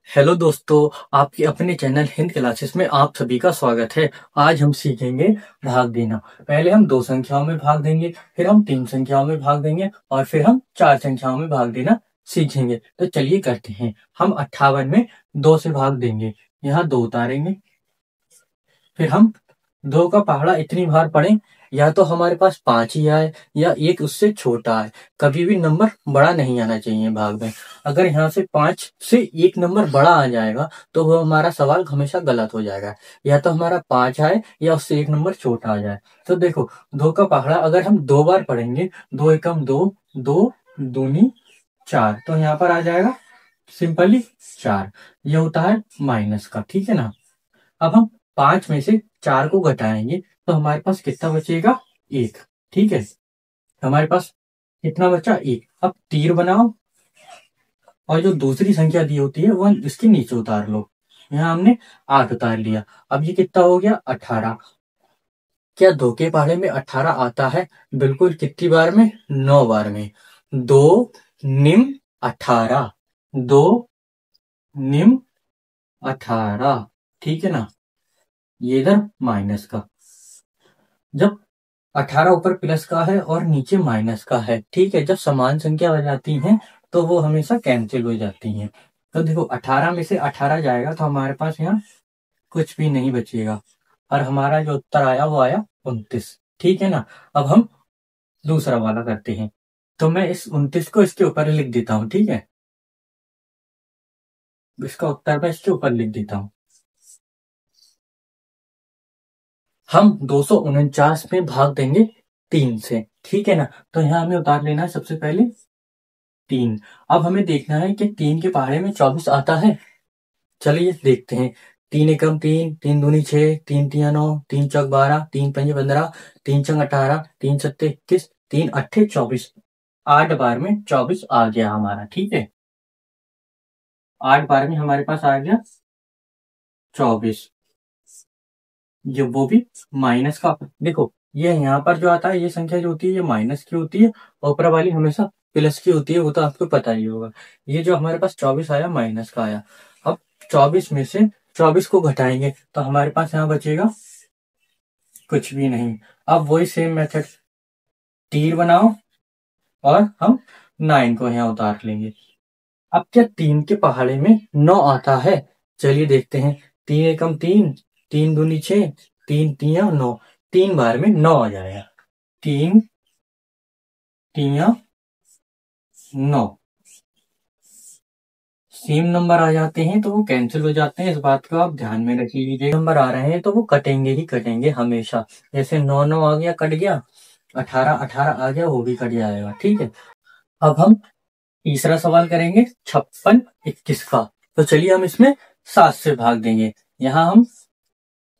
Hello दोस्तों, आपके अपने चैनल हिंद क्लासेस में आप सभी का स्वागत है। आज हम सीखेंगे भाग देना। पहले हम दो संख्याओं में भाग देंगे, फिर हम तीन संख्याओं में भाग देंगे और फिर हम चार संख्याओं में भाग देना सीखेंगे। तो चलिए करते हैं। हम 58 में 2 से भाग देंगे। यहाँ 2 उतारेंगे, फिर हम 2 का पहाड़ा इतनी बार पढ़ें या तो हमारे पास 5 ही आए या एक उससे छोटा है। कभी भी नंबर बड़ा नहीं आना चाहिए भाग में। अगर यहाँ से 5 से एक नंबर बड़ा आ जाएगा तो वो हमारा सवाल हमेशा गलत हो जाएगा। या तो हमारा 5 आए या उससे एक नंबर छोटा आ जाए। तो देखो, 2 का पहाड़ा अगर हम 2 बार पढ़ेंगे, 2 एकम 2, 2 दूनी 4, तो यहाँ पर आ जाएगा सिंपली 4। ये होता है माइनस का, ठीक है ना। अब हम 5 में से 4 को घटाएंगे तो हमारे पास कितना बचेगा? 1। ठीक है, हमारे पास कितना बचा? 1। अब तीर बनाओ और जो दूसरी संख्या दी होती है वो इसके नीचे उतार लो। यहाँ हमने 8 उतार लिया। अब ये कितना हो गया? 18। क्या 2 के पहाड़े में 18 आता है? बिल्कुल। कितनी बार में? 9 बार में। 2 निम 18, 2 निम 18, ठीक है ना। ये इधर माइनस का। जब 18 ऊपर प्लस का है और नीचे माइनस का है, ठीक है, जब समान संख्या आ जाती हैं तो वो हमेशा कैंसिल हो जाती हैं। तो देखो, 18 में से 18 जाएगा तो हमारे पास यहाँ कुछ भी नहीं बचेगा और हमारा जो उत्तर आया वो आया 29, ठीक है ना। अब हम दूसरा वाला करते हैं। तो मैं इस 29 को इसके ऊपर लिख देता हूँ, ठीक है। इसका उत्तर मैं इसके ऊपर लिख देता हूँ। हम 249 में भाग देंगे 3 से, ठीक है ना। तो यहाँ हमें उतार लेना है सबसे पहले 3। अब हमें देखना है कि 3 के पहाड़े में 24 आता है। चलिए देखते हैं। 3 एकम 3, 3 दूनी 6, 3 तिया 9, 3 चौक 12, 3 पंजे 15, 3 चंग 18, 3 सत्ते 21, 3 अट्ठे 24। 8 बार में 24 आ गया हमारा, ठीक है। 8 बार में हमारे पास आ गया 24। ये वो भी माइनस का। देखो, ये यहाँ पर जो आता है ये संख्या जो होती है ये माइनस की होती है और ऊपर वाली हमेशा प्लस की होती है, वो तो आपको पता ही होगा। ये जो हमारे पास 24 आया माइनस का आया। अब 24 में से 24 को घटाएंगे तो हमारे पास यहाँ बचेगा कुछ भी नहीं। अब वही सेम मेथड, तीर बनाओ और हम 9 को यहाँ उतार लेंगे। अब क्या 3 के पहाड़े में 9 आता है? चलिए देखते हैं। 3 एकम 3, 3 दूनी 6, 3 तिया 9, 3 बार में 9 आ जाएगा। 3 तिया 9। सेम नंबर आ जाते हैं तो वो कैंसिल हो जाते हैं, इस बात को आप ध्यान में रख लीजिए। नंबर आ रहे हैं तो वो कटेंगे ही कटेंगे हमेशा। जैसे 9 9 आ गया, कट गया। 18 18 आ गया, वो भी कट जाएगा, ठीक है। अब हम तीसरा सवाल करेंगे 56 21 का। तो चलिए हम इसमें 7 से भाग देंगे। यहाँ हम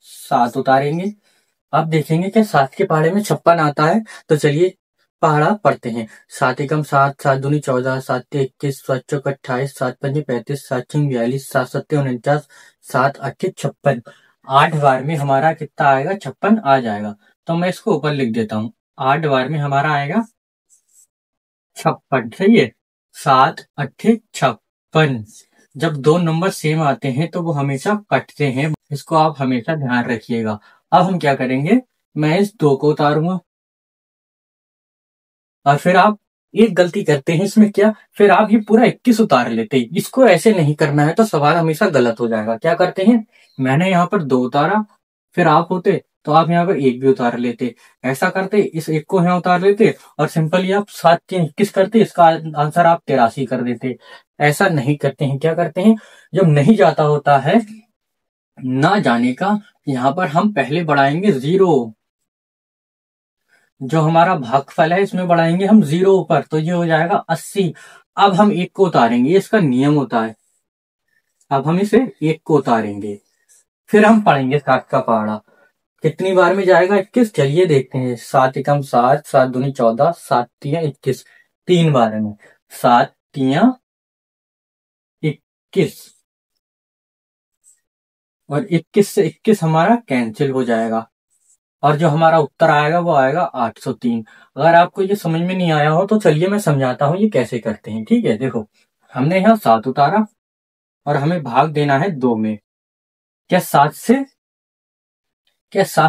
7 उतारेंगे। अब देखेंगे कि 7 के पहाड़े में 56 आता है। तो चलिए पहाड़ा पढ़ते हैं। 7 एकम 7, 7 दूनी 14, 7 ते 21, 7 चौक 28, 7 पंजे 35, 7 छंग 42, 7 सत्ते 49, 7 अट्ठे 56। 8 बार में हमारा कितना आएगा? 56 आ जाएगा। तो मैं इसको ऊपर लिख देता हूँ। 8 बार में हमारा आएगा 56, सही है। 7 अट्ठे 56। जब दो नंबर सेम आते हैं तो वो हमेशा कटते हैं, इसको आप हमेशा ध्यान रखिएगा। अब हम क्या करेंगे, मैं इस 2 को उतारूंगा और फिर आप एक गलती करते हैं इसमें, क्या, फिर आप ये पूरा 21 उतार लेते हैं। इसको ऐसे नहीं करना है तो सवाल हमेशा गलत हो जाएगा। क्या करते हैं, मैंने यहाँ पर 2 उतारा, फिर आप होते तो आप यहाँ पर 1 भी उतार लेते। ऐसा करते, इस 1 को यहाँ उतार लेते और सिंपली आप 7 3 21 करते, इसका आंसर आप 83 कर देते। ऐसा नहीं करते हैं। क्या करते हैं, जब नहीं जाता होता है ना जाने का, यहाँ पर हम पहले बढ़ाएंगे 0। जो हमारा भागफल है इसमें बढ़ाएंगे हम 0 ऊपर, तो ये हो जाएगा 80। अब हम 1 को उतारेंगे, ये इसका नियम होता है। अब हम इसे 1 को उतारेंगे, फिर हम पढ़ेंगे 7 का पहाड़ा। कितनी बार में जाएगा 21? चलिए देखते हैं। 7 एकम 7, 7 दूनी 14, 7 तिया 21, 3 बार में। 7 तिया 21 और 21 से 21 हमारा कैंसिल हो जाएगा और जो हमारा उत्तर आएगा वो आएगा 803। अगर आपको ये समझ में नहीं आया हो तो चलिए मैं समझाता हूँ ये कैसे करते हैं, ठीक है। देखो, हमने यहाँ 7 उतारा और हमें भाग देना है 2 में। क्या 7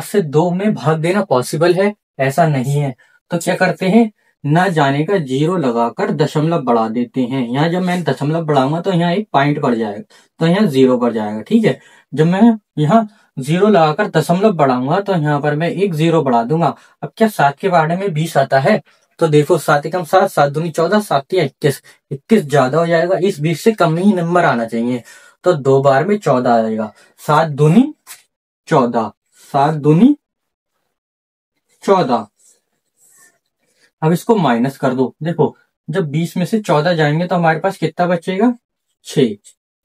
से 2 में भाग देना पॉसिबल है? ऐसा नहीं है। तो क्या करते हैं, ना जाने का 0 लगाकर दशमलव बढ़ा देते हैं। यहाँ जब मैं दशमलव बढ़ाऊंगा तो यहाँ एक पॉइंट बढ़ जाएगा, तो यहाँ 0 बढ़ जाएगा। ठीक है, जब मैं यहाँ 0 लगाकर दशमलव बढ़ाऊंगा तो यहाँ पर मैं एक 0 बढ़ा दूंगा। अब क्या 7 के बारे में 20 आता है? तो देखो 7 एकम 7, 7 दूनी 14, 7 या 21, 21 ज्यादा हो जाएगा, इस 20 से कम ही नंबर आना चाहिए। तो 2 बार में 14 आएगा। 7 दूनी 14, 7 दूनी 14। अब इसको माइनस कर दो। देखो जब 20 में से 14 जाएंगे तो हमारे पास कितना बचेगा? 6।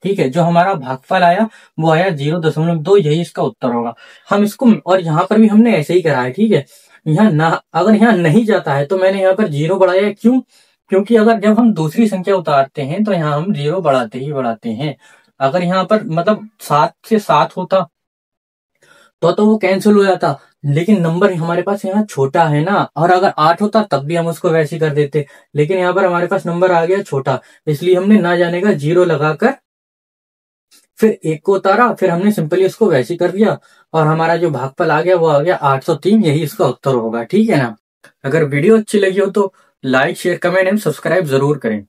ठीक है, जो हमारा भागफल आया वो आया 0.2, यही इसका उत्तर होगा। हम इसको, और यहाँ पर भी हमने ऐसे ही करा है। ठीक है, यहाँ ना, अगर यहाँ नहीं जाता है तो मैंने यहाँ पर 0 बढ़ाया। क्यों? क्योंकि अगर जब हम दूसरी संख्या उतारते हैं तो यहाँ हम 0 बढ़ाते ही बढ़ाते हैं। अगर यहाँ पर मतलब 7 से 7 होता तो वो कैंसिल हो जाता, लेकिन नंबर हमारे पास यहाँ छोटा है ना। और अगर 8 होता तब भी हम उसको वैसे ही कर देते, लेकिन यहाँ पर हमारे पास नंबर आ गया छोटा, इसलिए हमने ना जाने का 0 लगाकर फिर 1 को उतारा, फिर हमने सिंपली उसको वैसे ही कर दिया और हमारा जो भागफल आ गया वो आ गया 803। यही इसका उत्तर होगा। ठीक है ना। अगर वीडियो अच्छी लगी हो तो like, share, comment and subscribe जरूर करें।